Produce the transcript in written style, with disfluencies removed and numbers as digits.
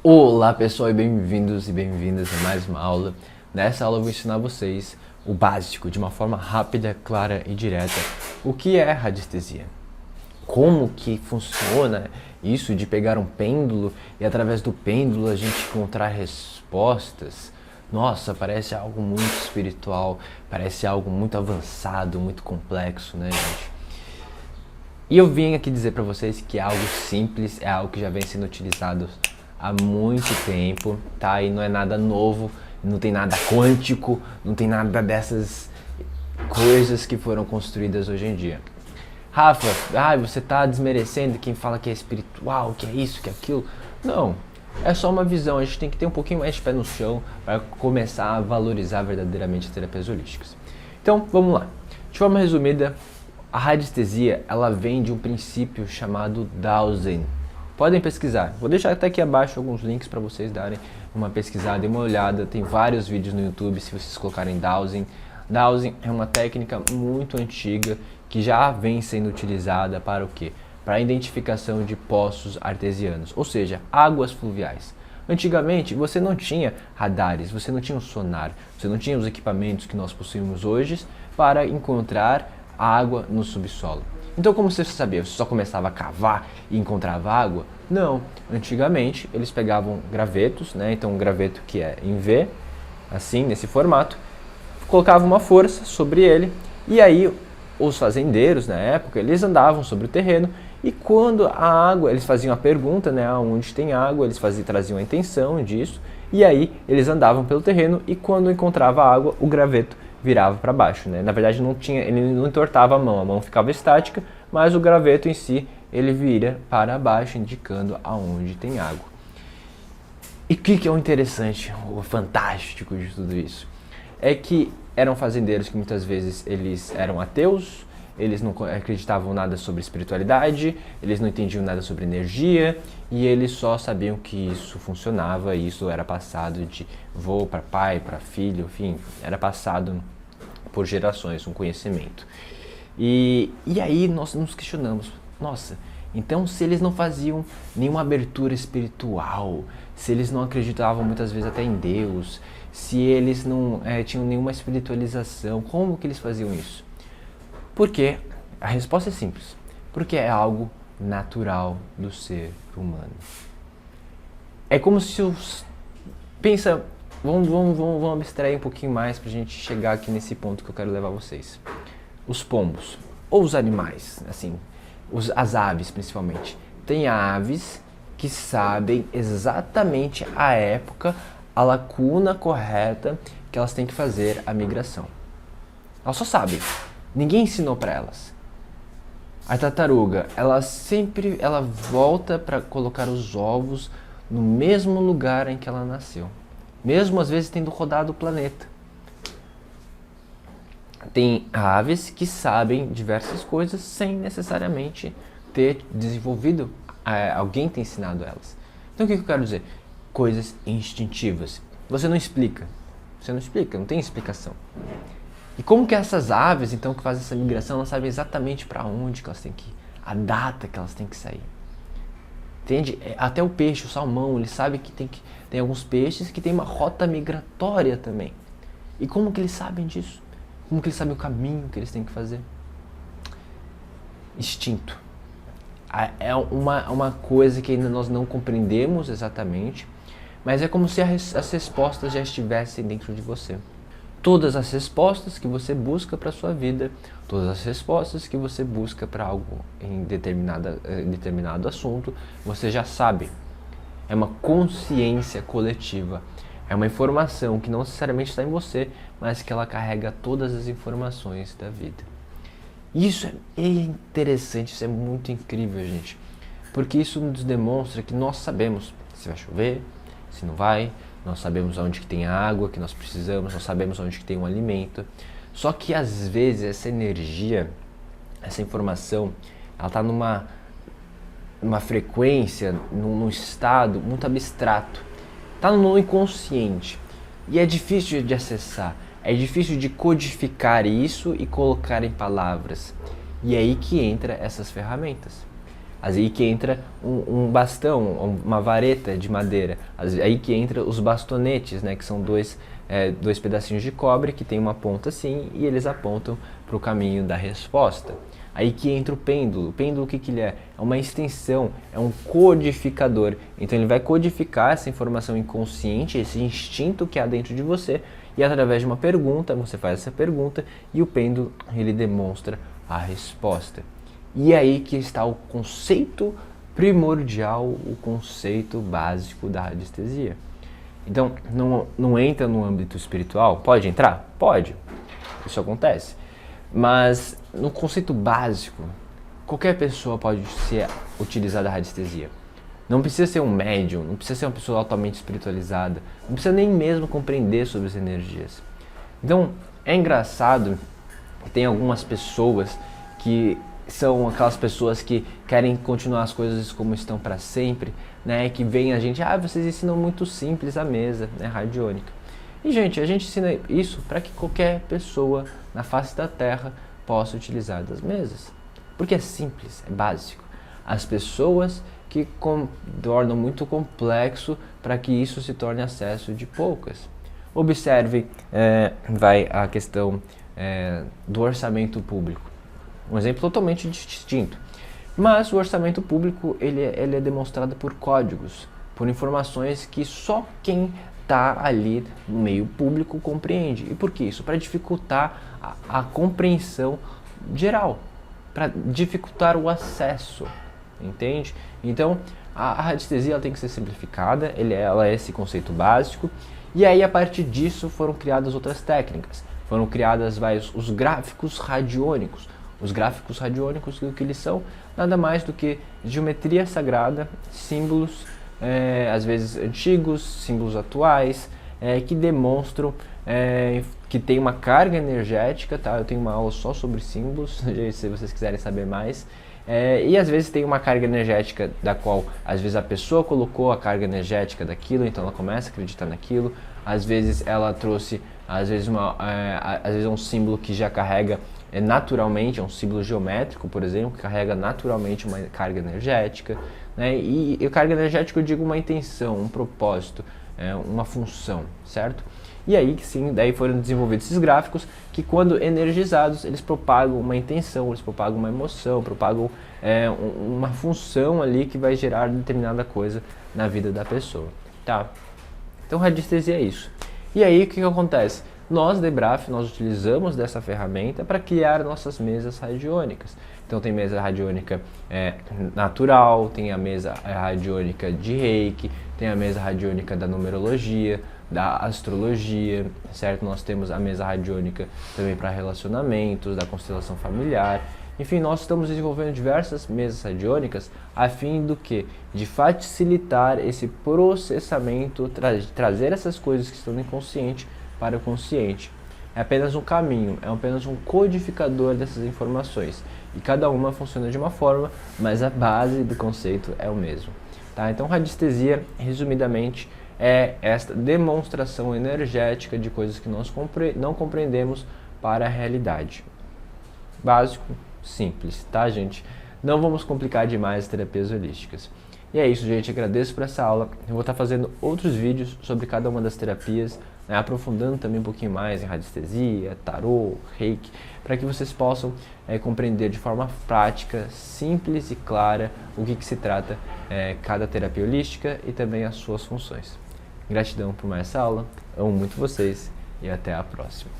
Olá pessoal e bem-vindos e bem-vindas a mais uma aula. Nessa aula eu vou ensinar vocês o básico, de uma forma rápida, clara e direta, o que é radiestesia. Como que funciona isso de pegar um pêndulo e através do pêndulo a gente encontrar respostas. Nossa, parece algo muito espiritual, parece algo muito avançado, muito complexo, né, gente? E eu vim aqui dizer pra vocês que é algo simples, é algo que já vem sendo utilizado há muito tempo, tá? E não é nada novo, não tem nada quântico, não tem nada dessas coisas que foram construídas hoje em dia. Rafa, você tá desmerecendo quem fala que é espiritual, que é isso, que é aquilo. Não, é só uma visão, a gente tem que ter um pouquinho mais de pé no chão para começar a valorizar verdadeiramente as terapias holísticas. Então, vamos lá. De forma resumida, a radiestesia, ela vem de um princípio chamado Dowsing. Podem pesquisar. Vou deixar até aqui abaixo alguns links para vocês darem uma pesquisada e uma olhada. Tem vários vídeos no YouTube se vocês colocarem Dowsing. Dowsing é uma técnica muito antiga que já vem sendo utilizada para o quê? Para a identificação de poços artesianos, ou seja, águas fluviais. Antigamente você não tinha radares, você não tinha um sonar, você não tinha os equipamentos que nós possuímos hoje para encontrar água no subsolo. Então como você sabia? Você só começava a cavar e encontrava água? Não. Antigamente eles pegavam gravetos, né? Então um graveto que é em V, assim, nesse formato, colocavam uma força sobre ele e aí os fazendeiros na época, eles andavam sobre o terreno e quando a água, eles faziam a pergunta, né? Onde tem água, eles traziam a intenção disso e aí eles andavam pelo terreno e quando encontrava água, o graveto virava para baixo, né? Na verdade ele não entortava a mão ficava estática, mas o graveto em si ele vira para baixo, indicando aonde tem água. E o que é o interessante, o fantástico de tudo isso? É que eram fazendeiros que muitas vezes eles eram ateus, eles não acreditavam nada sobre espiritualidade, eles não entendiam nada sobre energia e eles só sabiam que isso funcionava e isso era passado de avô para pai, para filho, enfim, era passado por gerações, um conhecimento. E aí nós nos questionamos, nossa, então se eles não faziam nenhuma abertura espiritual, se eles não acreditavam muitas vezes até em Deus, se eles não tinham nenhuma espiritualização, como que eles faziam isso? Porque a resposta é simples, porque é algo natural do ser humano. É como se os... Pensa, vamos abstrair um pouquinho mais pra gente chegar aqui nesse ponto que eu quero levar vocês. Os pombos, ou os animais, assim, as aves principalmente. Tem aves que sabem exatamente a época, a lacuna correta que elas têm que fazer a migração. Elas só sabem. Ninguém ensinou para elas. A tartaruga, ela volta para colocar os ovos no mesmo lugar em que ela nasceu. Mesmo às vezes tendo rodado o planeta. Tem aves que sabem diversas coisas sem necessariamente ter desenvolvido, alguém ter ensinado elas. Então o que eu quero dizer? Coisas instintivas. Você não explica, não tem explicação. E como que essas aves, então, que fazem essa migração, elas sabem exatamente para onde que elas têm que ir, a data que elas têm que sair. Entende? Até o peixe, o salmão, ele sabe que tem alguns peixes que tem uma rota migratória também. E como que eles sabem disso? Como que eles sabem o caminho que eles têm que fazer? Instinto. É uma coisa que ainda nós não compreendemos exatamente, mas é como se as respostas já estivessem dentro de você. Todas as respostas que você busca para a sua vida, todas as respostas que você busca para algo em determinado assunto, você já sabe. É uma consciência coletiva. É uma informação que não necessariamente está em você, mas que ela carrega todas as informações da vida. Isso é interessante, isso é muito incrível, gente. Porque isso nos demonstra que nós sabemos se vai chover, se não vai. Nós sabemos onde que tem a água que nós precisamos, nós sabemos onde que tem um alimento. Só que às vezes essa energia, essa informação, ela está numa frequência, num estado muito abstrato. Está no inconsciente. E é difícil de acessar, é difícil de codificar isso e colocar em palavras. E é aí que entra essas ferramentas. Aí que entra um bastão, uma vareta de madeira. Aí que entra os bastonetes, né, que são dois pedacinhos de cobre que tem uma ponta assim e eles apontam para o caminho da resposta. Aí que entra o pêndulo. O pêndulo, o que ele é? É uma extensão, é um codificador. Então ele vai codificar essa informação inconsciente, esse instinto que há dentro de você, e através de uma pergunta, você faz essa pergunta e o pêndulo ele demonstra a resposta. E aí que está o conceito primordial, o conceito básico da radiestesia. Então, não entra no âmbito espiritual? Pode entrar? Pode. Isso acontece. Mas no conceito básico, qualquer pessoa pode utilizar da radiestesia. Não precisa ser um médium, não precisa ser uma pessoa altamente espiritualizada, não precisa nem mesmo compreender sobre as energias. Então, é engraçado que tem algumas pessoas que são aquelas pessoas que querem continuar as coisas como estão para sempre, né? Que vem a gente, vocês ensinam muito simples a mesa, né, radiônica. E, gente, a gente ensina isso para que qualquer pessoa na face da Terra possa utilizar das mesas. Porque é simples, é básico. As pessoas que tornam muito complexo para que isso se torne acesso de poucas. Observe, a questão do orçamento público. Um exemplo totalmente distinto. Mas o orçamento público ele é demonstrado por códigos, por informações que só quem está ali no meio público compreende. E por que isso? Para dificultar a compreensão geral, para dificultar o acesso, entende? Então, a radiestesia ela tem que ser simplificada, ela é esse conceito básico, e aí a partir disso foram criadas outras técnicas, foram criadas os gráficos radiônicos. Os gráficos radiônicos, o que eles são? Nada mais do que geometria sagrada, símbolos, às vezes antigos, símbolos atuais, que demonstram que tem uma carga energética, tá? Eu tenho uma aula só sobre símbolos, se vocês quiserem saber mais. E às vezes tem uma carga energética da qual, às vezes a pessoa colocou a carga energética daquilo, então ela começa a acreditar naquilo. Às vezes ela trouxe, às vezes é um símbolo que já carrega naturalmente, é um símbolo geométrico, por exemplo, que carrega naturalmente uma carga energética, né? E carga energética eu digo uma intenção, um propósito, uma função, certo? E aí sim, daí foram desenvolvidos esses gráficos que quando energizados eles propagam uma intenção, eles propagam uma emoção, propagam uma função ali que vai gerar determinada coisa na vida da pessoa, tá? Então radiestesia é isso. E aí o que acontece? Nós, da EBRAF, nós utilizamos dessa ferramenta para criar nossas mesas radiônicas. Então tem mesa radiônica natural, tem a mesa radiônica de Reiki, tem a mesa radiônica da numerologia, da astrologia, certo? Nós temos a mesa radiônica também para relacionamentos, da constelação familiar. Enfim, nós estamos desenvolvendo diversas mesas radiônicas a fim do que? De facilitar esse processamento, trazer essas coisas que estão no inconsciente para o consciente. É apenas um caminho, é apenas um codificador dessas informações. E cada uma funciona de uma forma, mas a base do conceito é o mesmo. Tá? Então, radiestesia, resumidamente, é esta demonstração energética de coisas que nós não compreendemos para a realidade. Básico, simples, tá, gente? Não vamos complicar demais as terapias holísticas. E é isso, gente. Agradeço por essa aula. Eu vou estar fazendo outros vídeos sobre cada uma das terapias, né, aprofundando também um pouquinho mais em radiestesia, tarô, reiki, para que vocês possam compreender de forma prática, simples e clara o que se trata cada terapia holística e também as suas funções. Gratidão por mais essa aula, amo muito vocês e até a próxima.